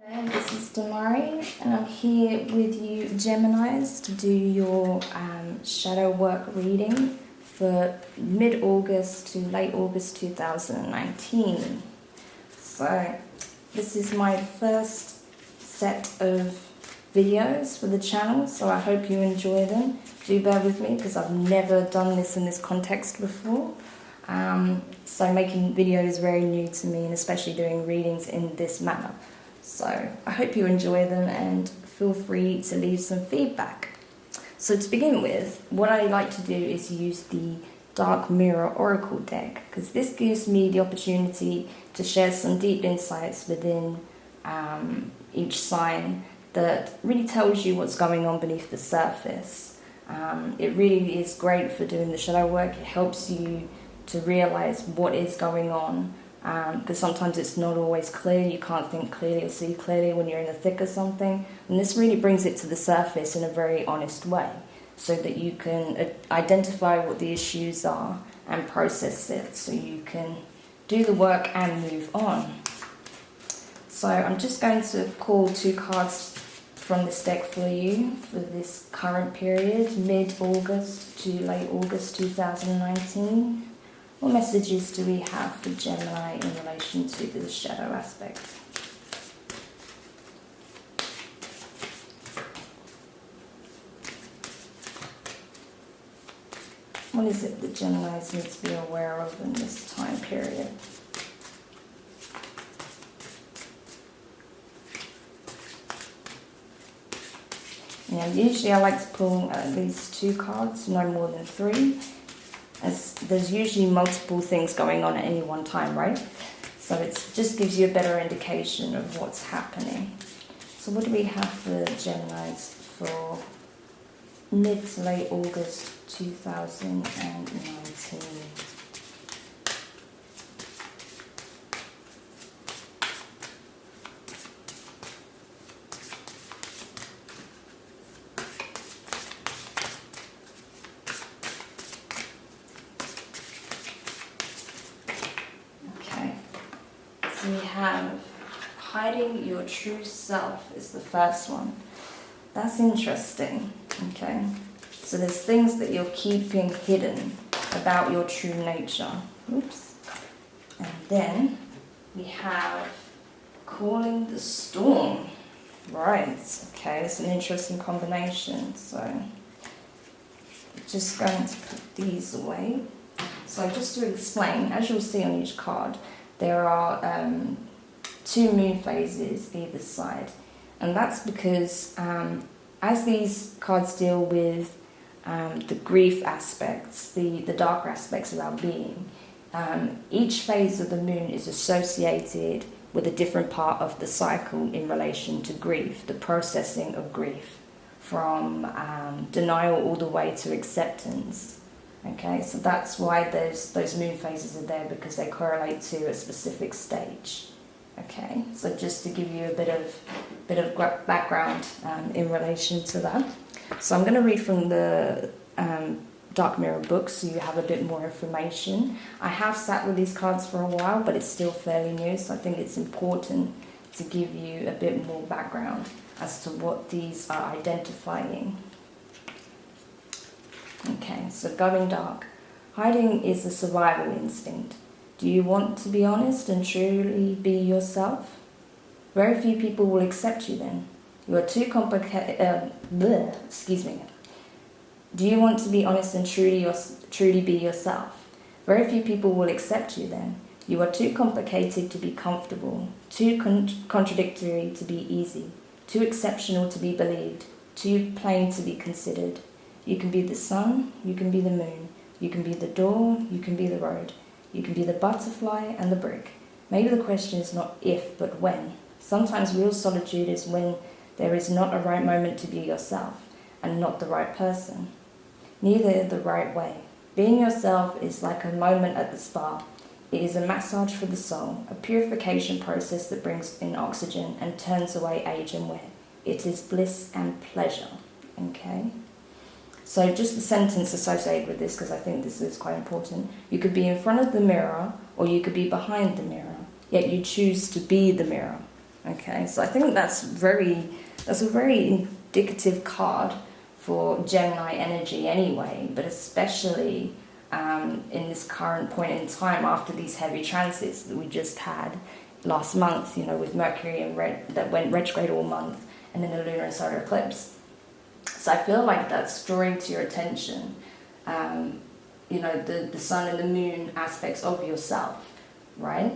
Hello, this is Damari, and I'm here with you Geminis to do your shadow work reading for mid-August to late August 2019. So this is my first set of videos for the channel, so I hope you enjoy them. Do bear with me because I've never done this in this context before. So making videos is very new to me, and especially doing readings in this manner. So I hope you enjoy them and feel free to leave some feedback. So to begin with, what I like to do is use the Dark Mirror Oracle deck, because this gives me the opportunity to share some deep insights within each sign that really tells you what's going on beneath the surface. It really is great for doing the shadow work. It helps you to realize what is going on, because sometimes it's not always clear. You can't think clearly or see clearly when you're in the thick of something, and this really brings it to the surface in a very honest way so that you can identify what the issues are and process it so you can do the work and move on. So I'm just going to pull two cards from this deck for you for this current period, mid-August to late August 2019. What messages do we have for Gemini in relation to the shadow aspect? What is it that Geminis need to be aware of in this time period? Now, usually I like to pull at least two cards, no more than three, as there's usually multiple things going on at any one time, right? So it just gives you a better indication of what's happening. So what do we have for Geminis for mid to late August 2019? So we have hiding your true self is the first one. That's interesting, okay? So there's things that you're keeping hidden about your true nature. Oops. And then we have calling the storm. Right, okay, it's an interesting combination. So just going to put these away. So just to explain, as you'll see on each card, there are two moon phases either side, and that's because as these cards deal with the grief aspects, the darker aspects of our being, each phase of the moon is associated with a different part of the cycle in relation to grief, the processing of grief, from denial all the way to acceptance. Okay, so that's why those moon phases are there, because they correlate to a specific stage. Okay, so just to give you a bit of background in relation to that. So I'm going to read from the Dark Mirror book so you have a bit more information. I have sat with these cards for a while, but it's still fairly new, so I think it's important to give you a bit more background as to what these are identifying. Okay, so going dark. Hiding is a survival instinct. Do you want to be honest and truly be yourself? Very few people will accept you then. You are too complicated. Do you want to be honest and truly be yourself? Very few people will accept you then. You are too complicated to be comfortable, too contradictory to be easy, too exceptional to be believed, too plain to be considered. You can be the sun, you can be the moon, you can be the door, you can be the road, you can be the butterfly and the brick. Maybe the question is not if, but when. Sometimes real solitude is when there is not a right moment to be yourself, and not the right person. Neither the right way. Being yourself is like a moment at the spa. It is a massage for the soul, a purification process that brings in oxygen and turns away age and wear. It is bliss and pleasure. Okay? So just the sentence associated with this, because I think this is quite important. You could be in front of the mirror or you could be behind the mirror, yet you choose to be the mirror. Okay, so I think that's a very indicative card for Gemini energy anyway, but especially in this current point in time after these heavy transits that we just had last month, you know, with Mercury that went retrograde all month, and then the lunar and solar eclipse. So I feel like that's drawing to your attention, you know, the sun and the moon aspects of yourself, right?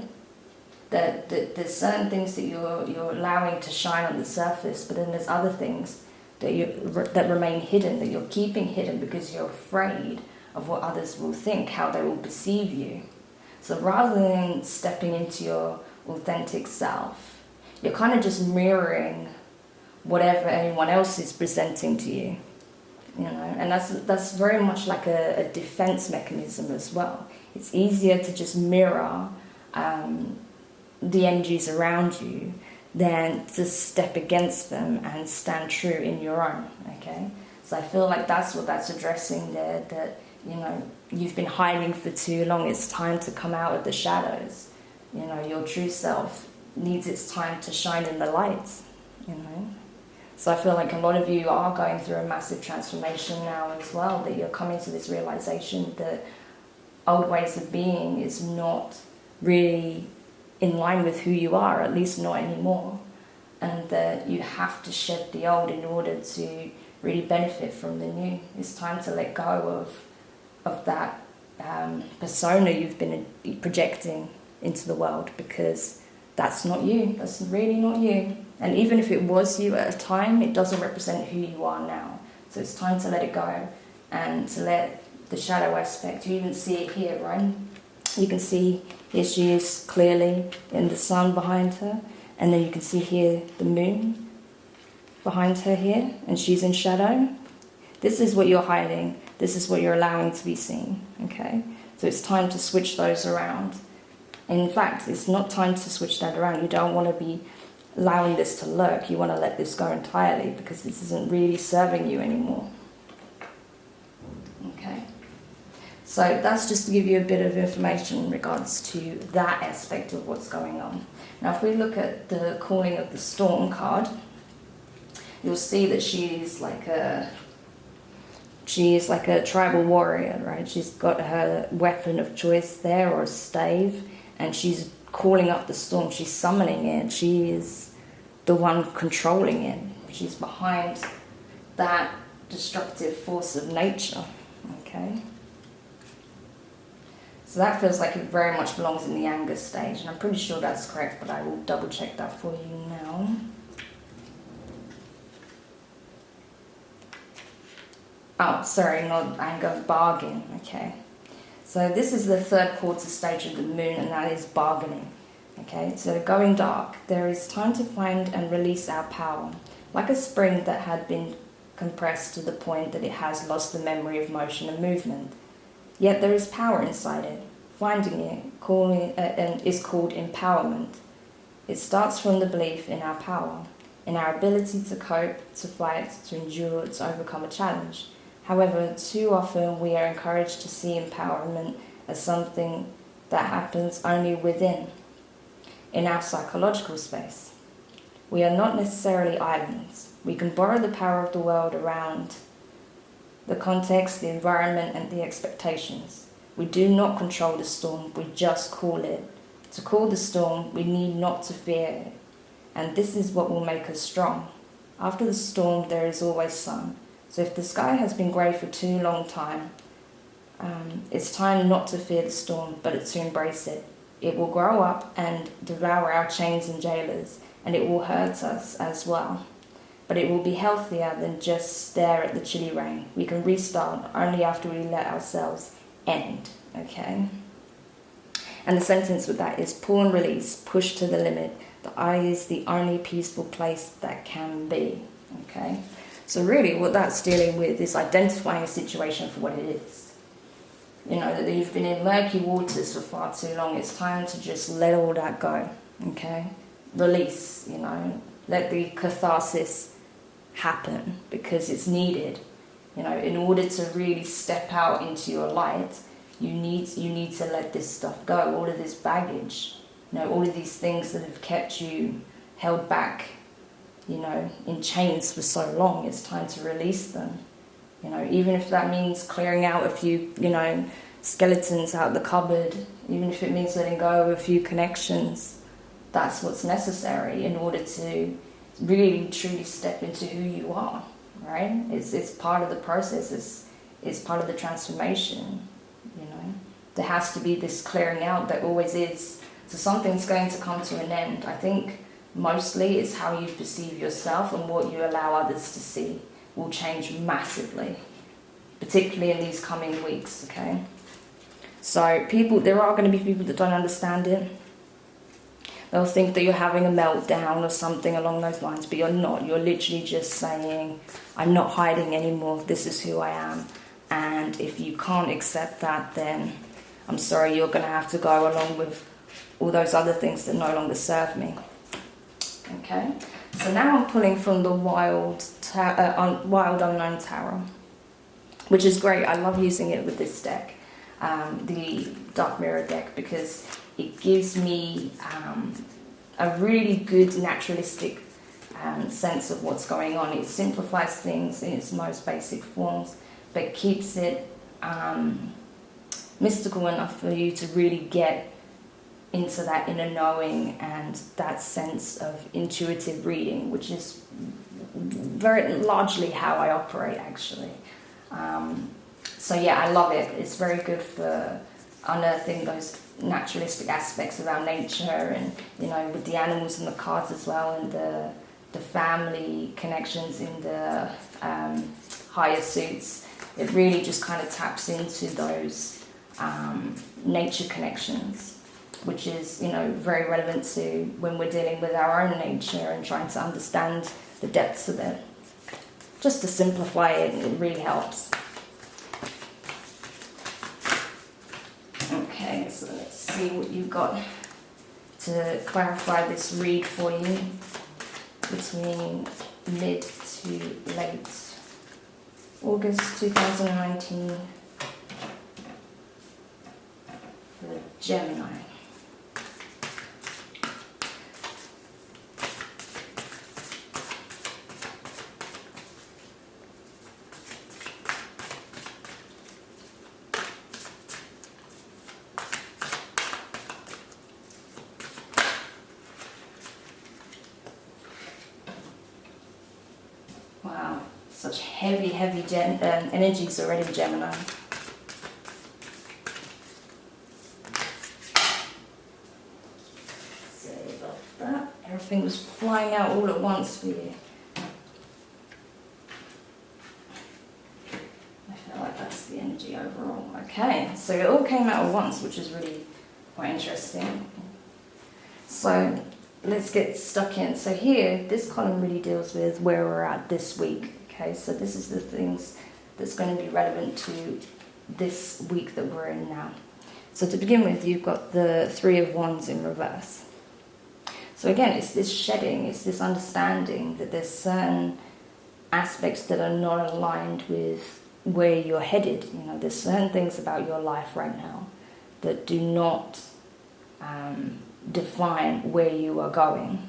That there's certain things that you're allowing to shine on the surface, but then there's other things that remain hidden, that you're keeping hidden because you're afraid of what others will think, how they will perceive you. So rather than stepping into your authentic self, you're kind of just mirroring whatever anyone else is presenting to you, you know, and that's very much like a defense mechanism as well. It's easier to just mirror the energies around you than to step against them and stand true in your own. Okay, so I feel like that's what that's addressing there, that, you know, you've been hiding for too long. It's time to come out of the shadows. You know, your true self needs its time to shine in the light, you know. So I feel like a lot of you are going through a massive transformation now as well, that you're coming to this realization that old ways of being is not really in line with who you are, at least not anymore, and that you have to shed the old in order to really benefit from the new. It's time to let go of that persona you've been projecting into the world, because that's not you. That's really not you. And even if it was you at a time, it doesn't represent who you are now. So it's time to let it go and to let the shadow aspect, you even see it here, right? You can see here she is clearly in the sun behind her, and then you can see here the moon behind her here, and she's in shadow. This is what you're hiding. This is what you're allowing to be seen, okay? So it's time to switch those around. And in fact, it's not time to switch that around. You don't want to be allowing this to lurk. You want to let this go entirely, because this isn't really serving you anymore. Okay. So that's just to give you a bit of information in regards to that aspect of what's going on. Now, if we look at the calling of the storm card, you'll see that she is like a tribal warrior, right? She's got her weapon of choice there, or a stave, and she's calling up the storm. She's summoning it. She is the one controlling it. She's behind that destructive force of nature, okay? So that feels like it very much belongs in the anger stage, and I'm pretty sure that's correct, but I will double check that for you now. Oh, sorry, not anger, bargain, okay. So this is the third quarter stage of the moon, and that is bargaining, okay. So going dark, there is time to find and release our power, like a spring that had been compressed to the point that it has lost the memory of motion and movement. Yet there is power inside it. Finding it is called empowerment. It starts from the belief in our power, in our ability to cope, to fight, to endure, to overcome a challenge. However, too often we are encouraged to see empowerment as something that happens only within, in our psychological space. We are not necessarily islands. We can borrow the power of the world around the context, the environment, and the expectations. We do not control the storm, we just call it. To call the storm, we need not to fear it. And this is what will make us strong. After the storm, there is always sun. So if the sky has been grey for too long time, it's time not to fear the storm, but to embrace it. It will grow up and devour our chains and jailers, and it will hurt us as well. But it will be healthier than just stare at the chilly rain. We can restart only after we let ourselves end, okay? And the sentence with that is pull and release, push to the limit. The eye is the only peaceful place that can be, okay? So really what that's dealing with is identifying a situation for what it is. You know, that you've been in murky waters for far too long. It's time to just let all that go, okay? Release, you know, let the catharsis happen, because it's needed. You know, in order to really step out into your light, you need to let this stuff go, all of this baggage, you know, all of these things that have kept you held back, you know, in chains for so long. It's time to release them. You know, even if that means clearing out a few, you know, skeletons out the cupboard, even if it means letting go of a few connections, that's what's necessary in order to really truly step into who you are, right? It's part of the process. It's part of the transformation, you know. There has to be this clearing out, that always is. So something's going to come to an end. I think mostly it's how you perceive yourself, and what you allow others to see will change massively, particularly in these coming weeks, okay? So there are going to be people that don't understand it. They'll think that you're having a meltdown or something along those lines, but you're not. You're literally just saying, I'm not hiding anymore, this is who I am. And if you can't accept that, then I'm sorry, you're going to have to go along with all those other things that no longer serve me. Okay? So now I'm pulling from the Wild Unknown Tarot, which is great. I love using it with this deck, the Dark Mirror deck, because it gives me a really good naturalistic sense of what's going on. It simplifies things in its most basic forms, but keeps it mystical enough for you to really get into that inner knowing and that sense of intuitive reading, which is very largely how I operate, actually. So yeah, I love it. It's very good for unearthing those naturalistic aspects around nature, and, you know, with the animals and the cards as well, and the family connections in the higher suits. It really just kind of taps into those nature connections, which is, you know, very relevant to when we're dealing with our own nature and trying to understand the depths of it. Just to simplify it, it really helps. Okay, so let's see what you've got to clarify this read for you between mid to late August 2019 for Gemini. Wow, such heavy energies already, Gemini. Sorry about that. Everything was flying out all at once for you. I feel like that's the energy overall. Okay, so it all came out at once, which is really quite interesting. So let's get stuck in. So here, this column really deals with where we're at this week. Okay, so this is the things that's going to be relevant to this week that we're in now. So to begin with, you've got the Three of Wands in reverse. So again, it's this shedding, it's this understanding that there's certain aspects that are not aligned with where you're headed. You know, there's certain things about your life right now that do not define where you are going,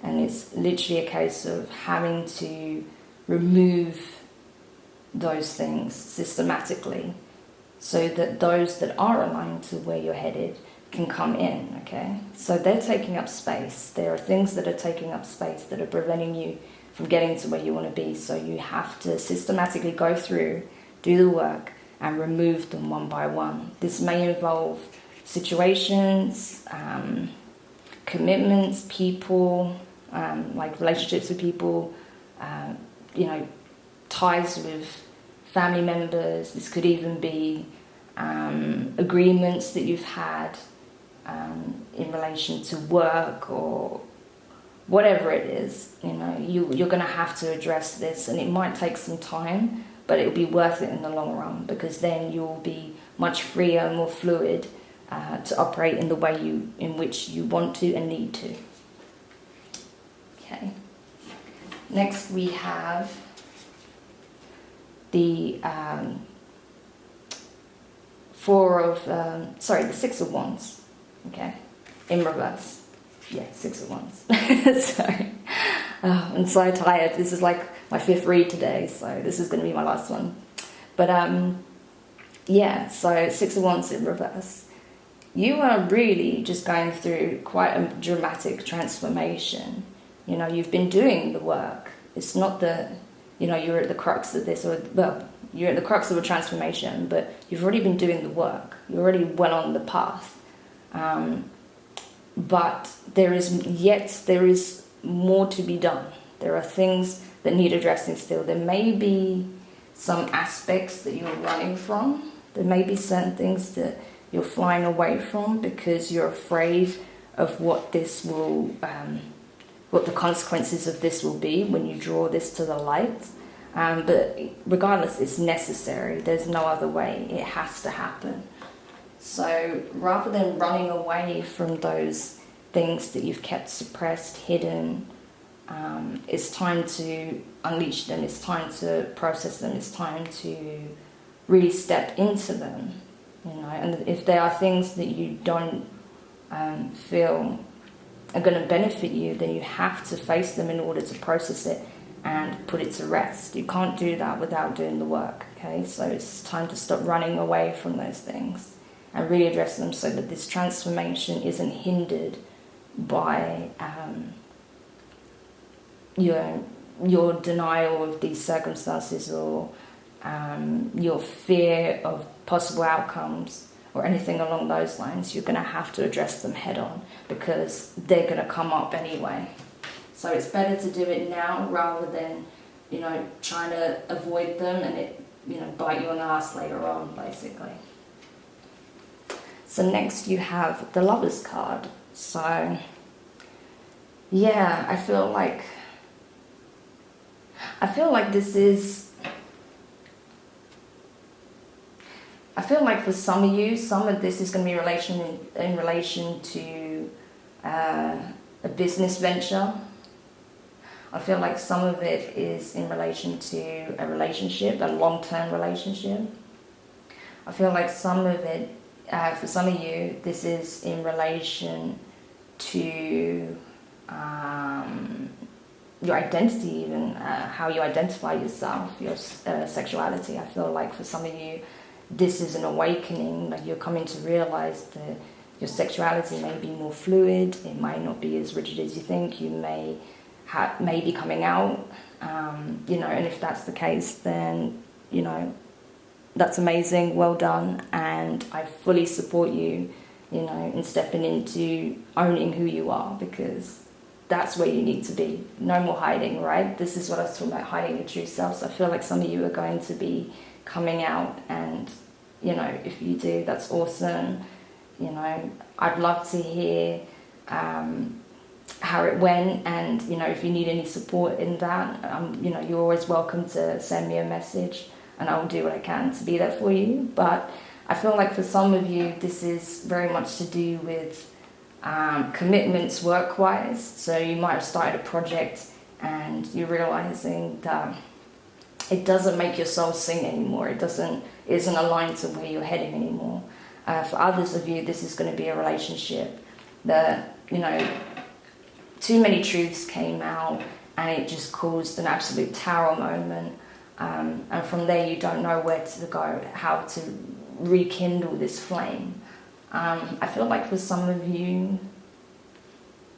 and it's literally a case of having to remove those things systematically so that those that are aligned to where you're headed can come in. Okay, so they're taking up space. There are things that are taking up space that are preventing you from getting to where you want to be, so you have to systematically go through, do the work, and remove them one by one. This may involve situations, commitments, people, like relationships with people, you know, ties with family members. This could even be agreements that you've had in relation to work or whatever it is. You know, you're going to have to address this, and it might take some time, but it'll be worth it in the long run, because then you'll be much freer and more fluid to operate in the way in which you want to and need to. Okay. Next we have the the Six of Wands. Okay, in reverse. Yeah, Six of Wands. Sorry. Oh, I'm so tired. This is like my 5th read today, so this is going to be my last one. But yeah, so Six of Wands in reverse. You are really just going through quite a dramatic transformation. You know, you've been doing the work. It's not the, you know, you're at the crux of this, or, well, you're at the crux of a transformation, but you've already been doing the work. You're already well on the path. But there is more to be done. There are things that need addressing still. There may be some aspects that you're running from. There may be certain things that you're flying away from because you're afraid of what this will, what the consequences of this will be when you draw this to the light. But regardless, it's necessary. There's no other way. It has to happen. So rather than running away from those things that you've kept suppressed, hidden, it's time to unleash them. It's time to process them. It's time to really step into them. You know, and if there are things that you don't feel are going to benefit you, then you have to face them in order to process it and put it to rest. You can't do that without doing the work. Okay, so it's time to stop running away from those things and really address them so that this transformation isn't hindered by your denial of these circumstances, or your fear of possible outcomes or anything along those lines. You're going to have to address them head on because they're going to come up anyway. So it's better to do it now rather than, you know, trying to avoid them and it, you know, bite you on the ass later on, basically. So next you have the Lovers card. So yeah, I feel like this is, I feel like for some of you, some of this is going to be in relation to a business venture. I feel like some of it is in relation to a relationship, a long-term relationship. I feel like some of it, for some of you, this is in relation to your identity, even how you identify yourself, your sexuality. I feel like for some of you, this is an awakening, like you're coming to realize that your sexuality may be more fluid, it might not be as rigid as you think, you may be coming out, you know, and if that's the case, then, you know, that's amazing, well done, and I fully support you, you know, in stepping into owning who you are, because that's where you need to be. No more hiding, right? This is what I was talking about, hiding your true self. So I feel like some of you are going to be coming out, and, you know, if you do, that's awesome. You know, I'd love to hear how it went, and, you know, if you need any support in that, you know, you're always welcome to send me a message, and I will do what I can to be there for you. But I feel like for some of you, this is very much to do with commitments work-wise. So you might have started a project and you're realizing that it doesn't make your soul sing anymore. It isn't aligned to where you're heading anymore. For others of you, this is going to be a relationship that, you know, too many truths came out and it just caused an absolute tower moment. And from there, you don't know where to go, how to rekindle this flame. I feel like for some of you,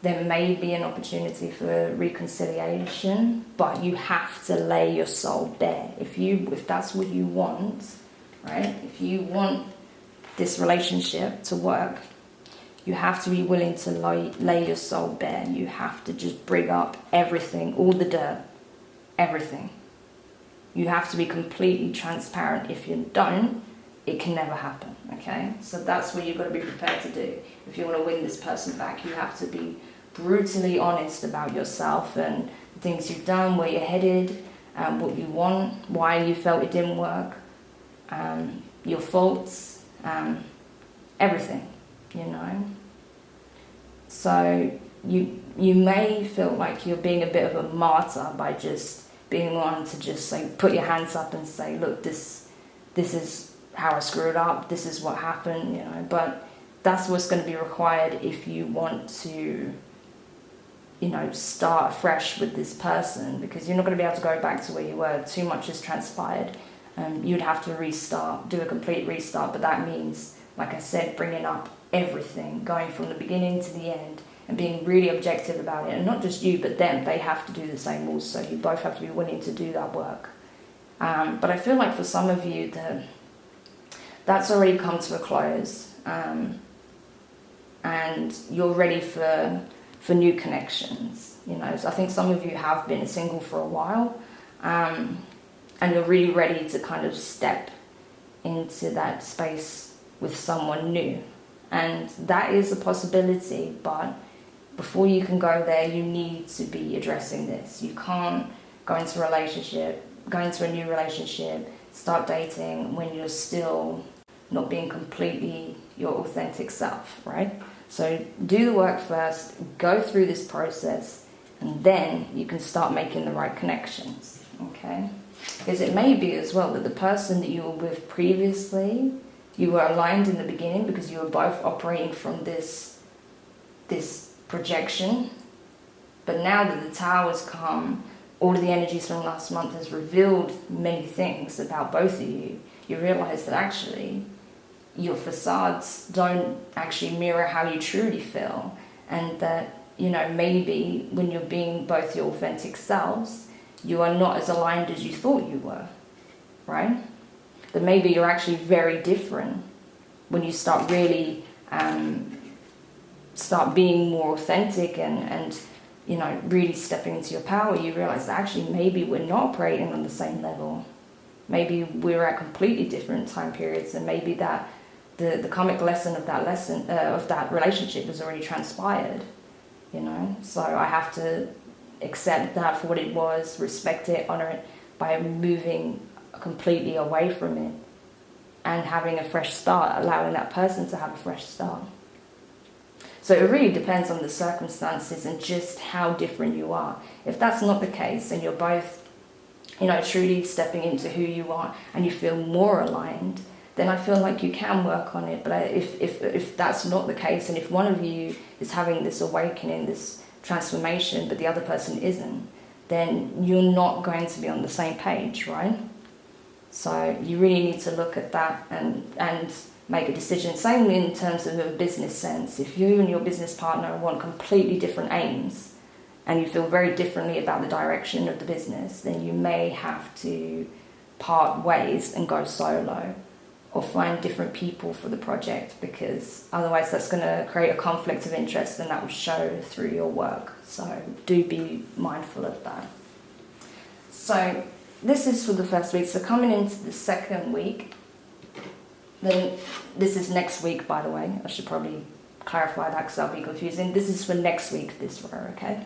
there may be an opportunity for reconciliation, but you have to lay your soul bare. If that's what you want, right? If you want this relationship to work, you have to be willing to lay your soul bare. You have to just bring up everything, all the dirt, everything. You have to be completely transparent. If you don't, it can never happen, okay? So that's what you've got to be prepared to do. If you want to win this person back, you have to be brutally honest about yourself and the things you've done, where you're headed, what you want, why you felt it didn't work, your faults, everything, you know? So you may feel like you're being a bit of a martyr by just being one to just say, put your hands up and say, look, this is how I screwed up, this is what happened, you know, but that's what's going to be required if you want to start fresh with this person, because you're not going to be able to go back to where you were. Too much has transpired. You'd have to restart, do a complete restart, but that means, like I said, bringing up everything, going from the beginning to the end, and being really objective about it. And not just you, but them. They have to do the same also. You both have to be willing to do that work. But I feel like for some of you, that's already come to a close, and you're ready for new connections. So I think some of you have been single for a while, and you're really ready to kind of step into that space with someone new. And that is a possibility, but before you can go there, you need to be addressing this. You can't go into a new relationship, start dating when you're still not being completely your authentic self, right? So do the work first, go through this process, and then you can start making the right connections, okay? Because it may be as well that the person that you were with previously, you were aligned in the beginning because you were both operating from this projection. But now that the Tower has come, all of the energies from last month has revealed many things about both of you. You realize that actually your facades don't actually mirror how you truly feel, and that maybe when you're being both your authentic selves, you are not as aligned as you thought you were, right? That maybe you're actually very different when you start really start being more authentic and really stepping into your power. You realize that actually maybe we're not operating on the same level. Maybe we're at completely different time periods, and maybe that the karmic lesson of that relationship has already transpired. So I have to accept that for what it was, respect it, honor it, by moving completely away from it and having a fresh start, allowing that person to have a fresh start. So it really depends on the circumstances and just how different you are. If that's not the case, and you're both, truly stepping into who you are, and you feel more aligned, then I feel like you can work on it. But if that's not the case, and if one of you is having this awakening, this transformation, but the other person isn't, then you're not going to be on the same page, right? So you really need to look at that and make a decision. Same in terms of a business sense. If you and your business partner want completely different aims, and you feel very differently about the direction of the business, then you may have to part ways and go solo, or find different people for the project, because otherwise that's going to create a conflict of interest, and that will show through your work. So do be mindful of that. So this is for the first week. So coming into the second week, then this is next week, by the way. I should probably clarify that because that'll be confusing. This is for next week, this row, okay?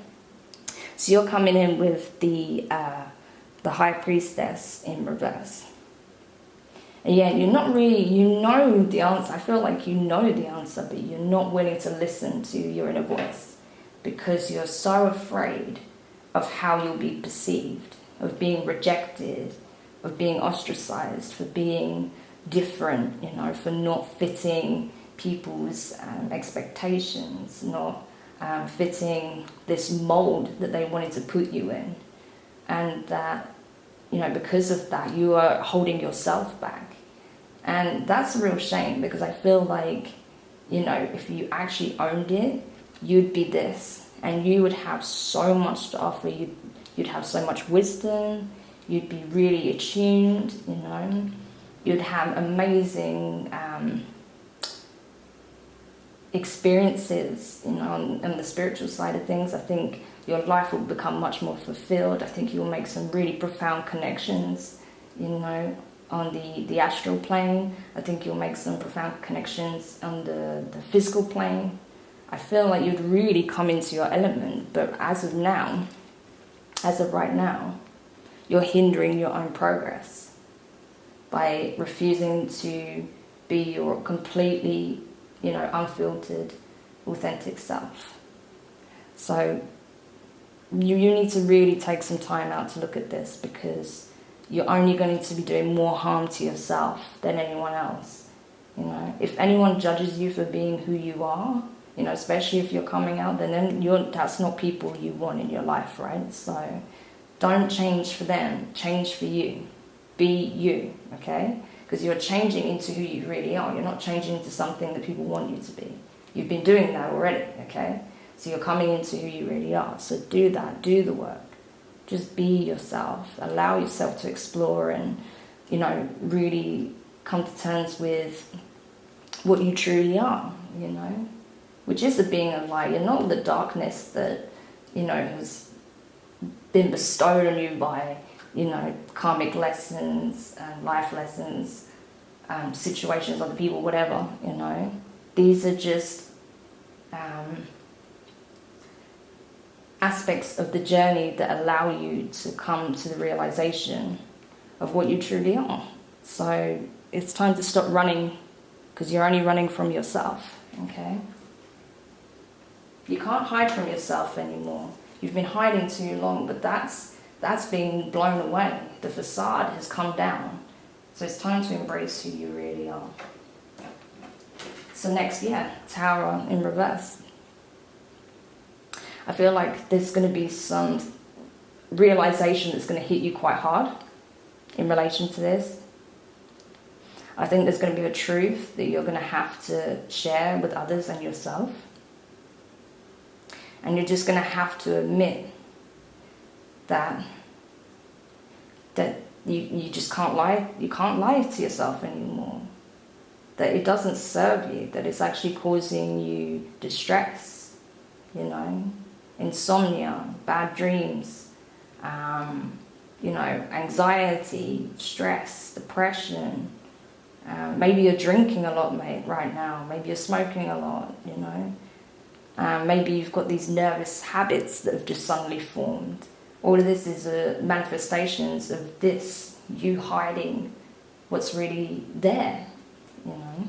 So you're coming in with the High Priestess in reverse. And yeah, you're not really, the answer. I feel like you know the answer, but you're not willing to listen to your inner voice because you're so afraid of how you'll be perceived, of being rejected, of being ostracized, for being different, for not fitting people's expectations, not fitting this mold that they wanted to put you in. And that, because of that, you are holding yourself back. And that's a real shame, because I feel like, if you actually owned it, you'd be this, and you would have so much to offer. You'd have so much wisdom, you'd be really attuned, you'd have amazing experiences, on the spiritual side of things. I think your life will become much more fulfilled. I think you'll make some really profound connections, on the astral plane. I think you'll make some profound connections on the physical plane. I feel like you'd really come into your element, but as of right now, you're hindering your own progress by refusing to be your completely, unfiltered, authentic self. So you need to really take some time out to look at this, because you're only going to be doing more harm to yourself than anyone else. If anyone judges you for being who you are, You know, especially if you're coming out, then that's not people you want in your life, right? So don't change for them, change for you. Be you, okay? Because you're changing into who you really are. You're not changing into something that people want you to be. You've been doing that already, okay? So you're coming into who you really are. So do that, do the work. Just be yourself. Allow yourself to explore and, you know, really come to terms with what you truly are, you know? Which is the being of light. You're not the darkness that, you know, has been bestowed on you by, you know, karmic lessons, life lessons, situations, other people, whatever, you know. These are just aspects of the journey that allow you to come to the realization of what you truly are. So it's time to stop running, because you're only running from yourself, okay? You can't hide from yourself anymore. You've been hiding too long, but that's been blown away. The facade has come down. So it's time to embrace who you really are. So next, Tower in reverse. I feel like there's going to be some realization that's going to hit you quite hard in relation to this. I think there's going to be a truth that you're going to have to share with others and yourself. And you're just going to have to admit that you just can't lie. You can't lie to yourself anymore. That it doesn't serve you. That it's actually causing you distress, you know, insomnia, bad dreams, you know, anxiety, stress, depression. Maybe you're drinking a lot, mate, right now. Maybe you're smoking a lot, you know. Maybe you've got these nervous habits that have just suddenly formed. All of this is manifestations of this, you hiding what's really there, you know.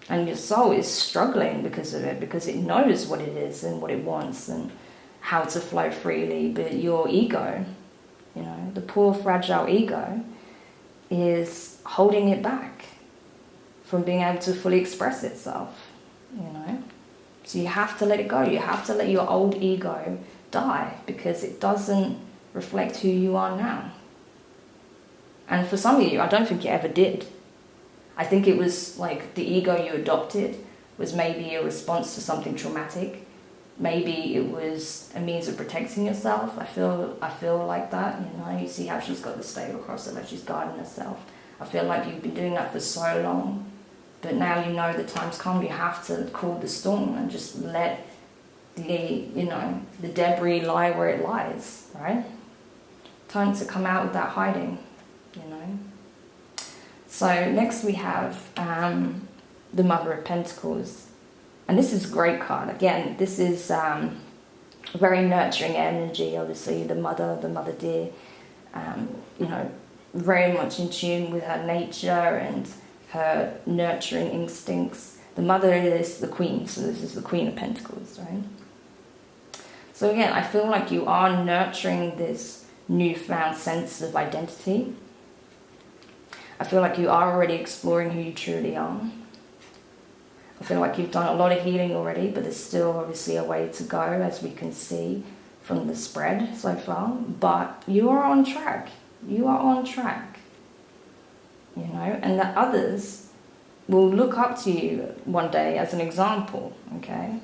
And your soul is struggling because of it, because it knows what it is and what it wants and how to flow freely. But your ego, you know, the poor fragile ego, is holding it back from being able to fully express itself, you know. So you have to let it go. You have to let your old ego die, because it doesn't reflect who you are now. And for some of you, I don't think you ever did. I think it was like the ego you adopted was maybe a response to something traumatic. Maybe it was a means of protecting yourself. I feel like that, you know. You see how she's got the stable across it, like she's guarding herself. I feel like you've been doing that for so long, but now you know the time's come. You have to cool the storm and just let the, you know, the debris lie where it lies, right? Time to come out of that hiding, you know. So next we have the Mother of Pentacles. And this is a great card. Again, this is very nurturing energy, obviously. The mother deer, you know, very much in tune with her nature and her nurturing instincts. The mother is the queen, so this is the Queen of Pentacles, right? So again, I feel like you are nurturing this newfound sense of identity. I feel like you are already exploring who you truly are. I feel like you've done a lot of healing already, but there's still obviously a way to go, as we can see from the spread so far. But you are on track. You are on track. You know, and that others will look up to you one day as an example, okay?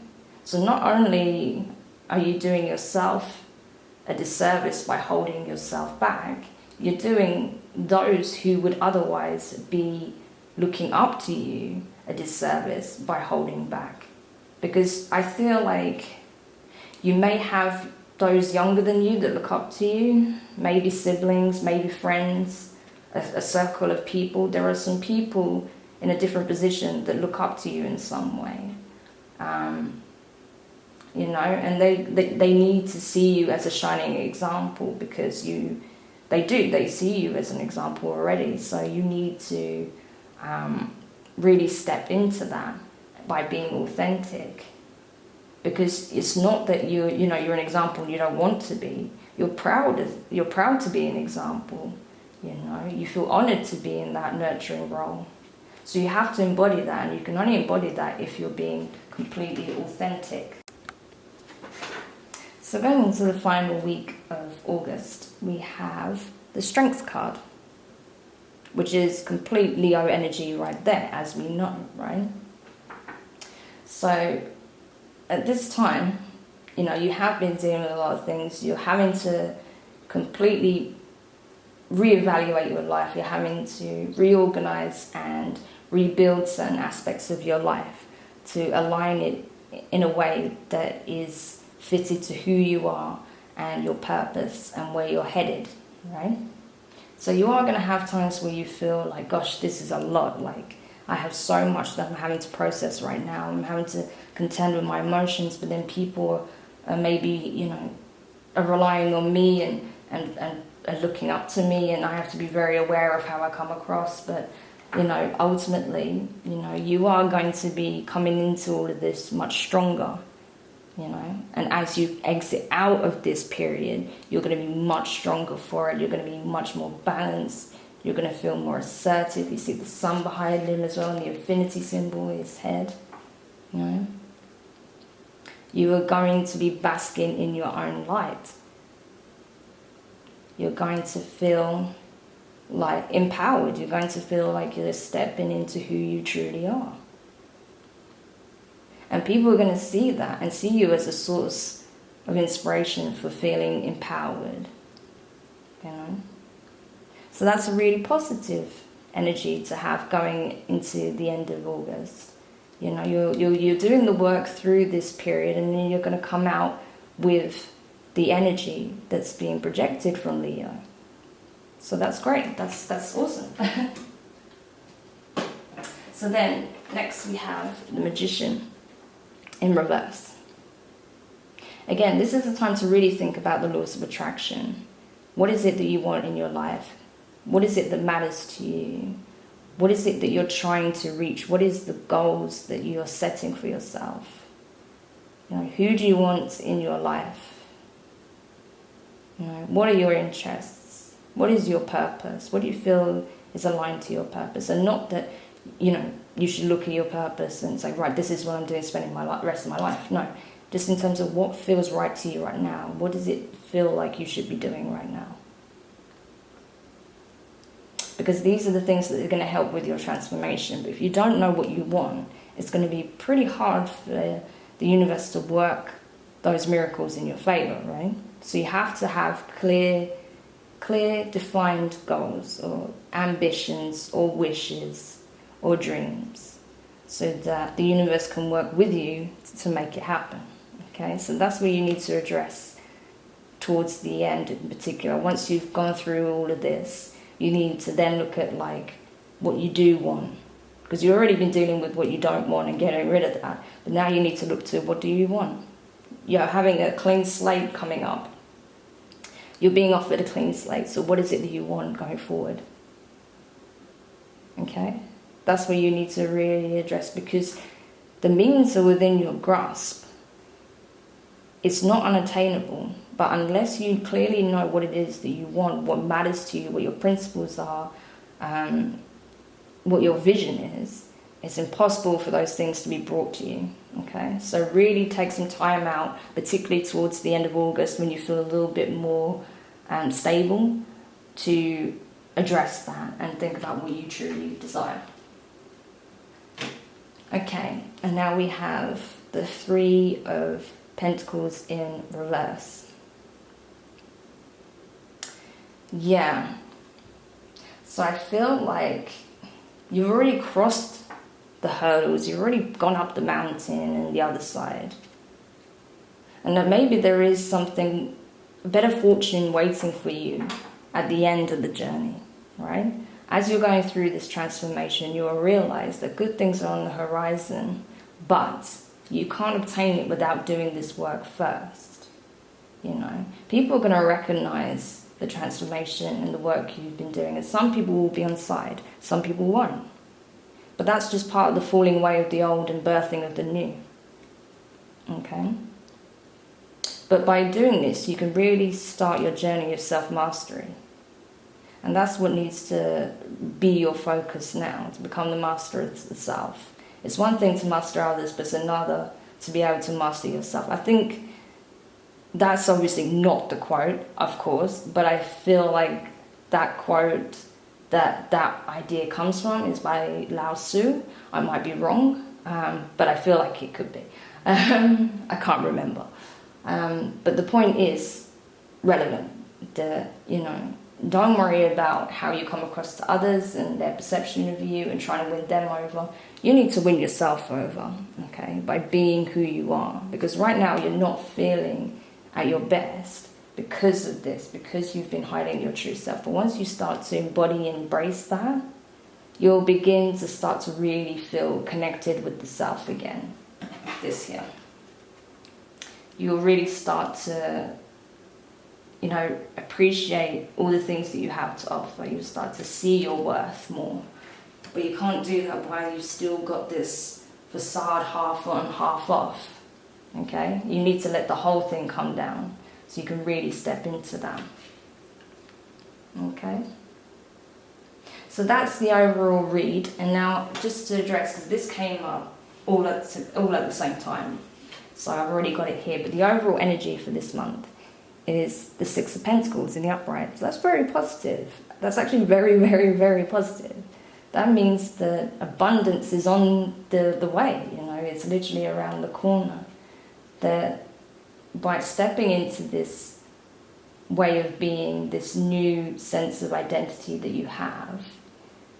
So not only are you doing yourself a disservice by holding yourself back, you're doing those who would otherwise be looking up to you a disservice by holding back. Because I feel like you may have those younger than you that look up to you, maybe siblings, maybe friends, a circle of people. There are some people in a different position that look up to you in some way. You know, and they need to see you as a shining example, because they see you as an example already. So you need to really step into that by being authentic, because it's not that you're an example and you don't want to be. You're proud to be an example. You know, you feel honored to be in that nurturing role. So you have to embody that, and you can only embody that if you're being completely authentic. So going into the final week of August, we have the Strength card, which is complete Leo energy right there, as we know, right? So at this time, you have been dealing with a lot of things. You're having to completely reevaluate your life. You're having to reorganize and rebuild certain aspects of your life to align it in a way that is fitted to who you are and your purpose and where you're headed, right? So you are going to have times where you feel like, gosh, this is a lot. Like, I have so much that I'm having to process right now. I'm having to contend with my emotions, but then people are maybe, are relying on me and are looking up to me, and I have to be very aware of how I come across. But, ultimately, you are going to be coming into all of this much stronger, and as you exit out of this period, you're going to be much stronger for it. You're going to be much more balanced. You're going to feel more assertive. You see the sun behind him as well, and the infinity symbol is his head. You are going to be basking in your own light. You're going to feel like empowered. You're going to feel like you're stepping into who you truly are. And people are going to see that and see you as a source of inspiration for feeling empowered. So that's a really positive energy to have going into the end of August. You're doing the work through this period, and then you're going to come out with the energy that's being projected from Leo. So that's great. That's awesome. So then next we have the Magician in reverse. Again, this is the time to really think about the laws of attraction. What is it that you want in your life? What is it that matters to you? What is it that you're trying to reach? What is the goals that you're setting for yourself? Who do you want in your life? What are your interests? What is your purpose? What do you feel is aligned to your purpose? And not that, you should look at your purpose and say, right, this is what I'm doing, spending my rest of my life. No, just in terms of what feels right to you right now. What does it feel like you should be doing right now? Because these are the things that are going to help with your transformation. But if you don't know what you want, it's going to be pretty hard for the universe to work those miracles in your favor, right? So you have to have clear, defined goals or ambitions or wishes or dreams, so that the universe can work with you to make it happen. Okay, so that's what you need to address towards the end in particular. Once you've gone through all of this, you need to then look at what you do want, because you've already been dealing with what you don't want and getting rid of that. But now you need to look to what do you want. You're having a clean slate coming up. You're being offered a clean slate. So what is it that you want going forward? Okay? That's where you need to really address, because the means are within your grasp. It's not unattainable, but unless you clearly know what it is that you want, what matters to you, what your principles are, what your vision is, it's impossible for those things to be brought to you. Okay, so really take some time out, particularly towards the end of August when you feel a little bit more stable, to address that and think about what you truly desire. Okay, and now we have the Three of Pentacles in reverse. Yeah, so I feel like you've already crossed the hurdles, you've already gone up the mountain and the other side, and that maybe there is something, better fortune waiting for you at the end of the journey, right? As you're going through this transformation, you will realize that good things are on the horizon, but you can't obtain it without doing this work first. People are going to recognize the transformation and the work you've been doing, and some people will be on side, some people won't. But that's just part of the falling away of the old and birthing of the new. Okay? But by doing this, you can really start your journey of self-mastery. And that's what needs to be your focus now, to become the master of the self. It's one thing to master others, but it's another to be able to master yourself. I think that's obviously not the quote, of course, but I feel like that quote, that idea comes from, is by Lao Tzu. I might be wrong, but I feel like it could be. I can't remember. But the point is relevant. Don't worry about how you come across to others and their perception of you and trying to win them over. You need to win yourself over, okay, by being who you are. Because right now you're not feeling at your best because of this, because you've been hiding your true self. But once you start to embody and embrace that, you'll begin to start to really feel connected with the self again. This year, you'll really start to, appreciate all the things that you have to offer. You'll start to see your worth more. But you can't do that while you've still got this facade half on, half off. Okay? You need to let the whole thing come down so you can really step into that. Okay? So that's the overall read. And now, just to address, because this came up all at the same time, so I've already got it here, but the overall energy for this month is the Six of Pentacles in the upright. So that's very positive. That's actually very, very, very positive. That means that abundance is on the way, it's literally around the corner. That by stepping into this way of being, this new sense of identity that you have,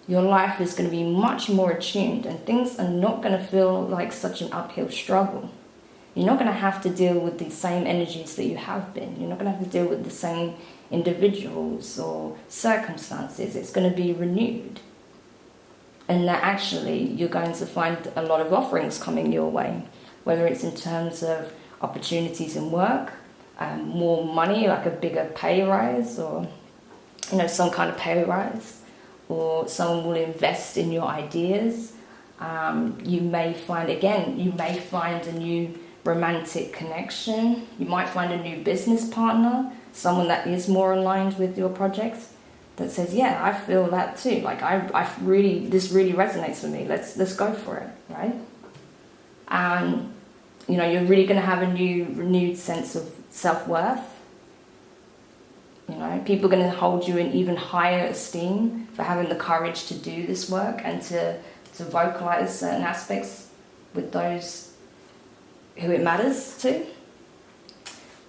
your life is going to be much more attuned, and things are not going to feel like such an uphill struggle. You're not going to have to deal with the same energies that you have been. You're not going to have to deal with the same individuals or circumstances. It's going to be renewed. And that actually you're going to find a lot of offerings coming your way, whether it's in terms of opportunities in work, more money, like a bigger pay rise, or some kind of pay rise, or someone will invest in your ideas. You may find a new romantic connection. You might find a new business partner, someone that is more aligned with your projects, that says, yeah, I feel that too. Like this really resonates with me. Let's go for it, right? And you're really going to have a renewed sense of self-worth. People are going to hold you in even higher esteem for having the courage to do this work and to vocalize certain aspects with those who it matters to.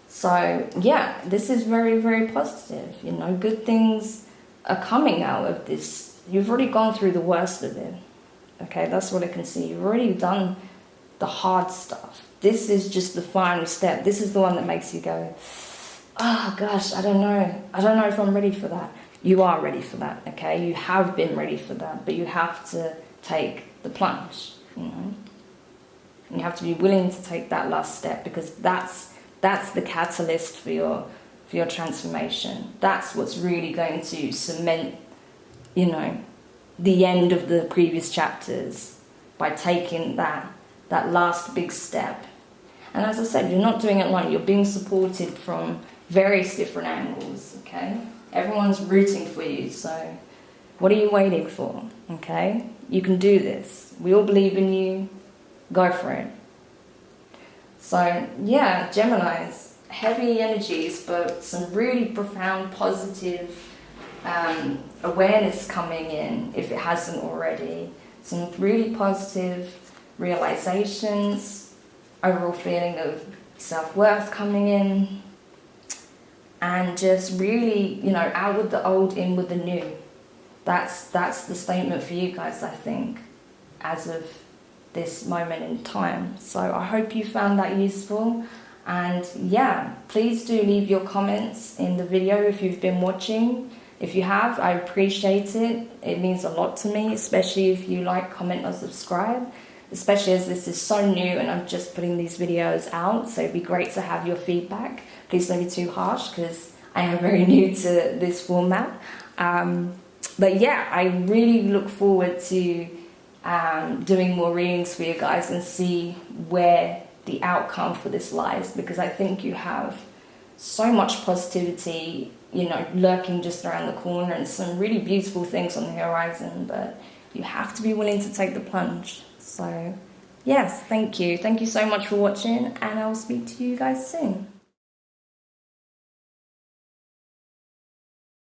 So yeah, this is very, very positive. Good things are coming out of this. You've already gone through the worst of it. Okay, that's what I can see. You've already done the hard stuff. This is just the final step. This is the one that makes you go, oh gosh, I don't know if I'm ready for that. You are ready for that, okay? You have been ready for that, but you have to take the plunge, You have to be willing to take that last step, because that's the catalyst for your transformation. That's what's really going to cement, the end of the previous chapters, by taking that last big step. And as I said, you're not doing it alone. You're being supported from various different angles, okay? Everyone's rooting for you, so what are you waiting for, okay? You can do this. We all believe in you. Go for it. So, yeah, Geminis, heavy energies, but some really profound, positive awareness coming in, if it hasn't already. Some really positive realizations, overall feeling of self-worth coming in, and just really, out with the old, in with the new. That's the statement for you guys, I think, as of this moment in time. So I hope you found that useful, and yeah, please do leave your comments in the video if you've been watching. If you have, I appreciate it. It means a lot to me, especially if you like, comment, or subscribe, especially as this is so new and I'm just putting these videos out. So it'd be great to have your feedback. Please don't be too harsh, because I am very new to this format. But yeah, I really look forward to doing more readings for you guys and see where the outcome for this lies, because I think you have so much positivity, you know, lurking just around the corner, and some really beautiful things on the horizon, but you have to be willing to take the plunge. So yes, thank you so much for watching, and I'll speak to you guys soon.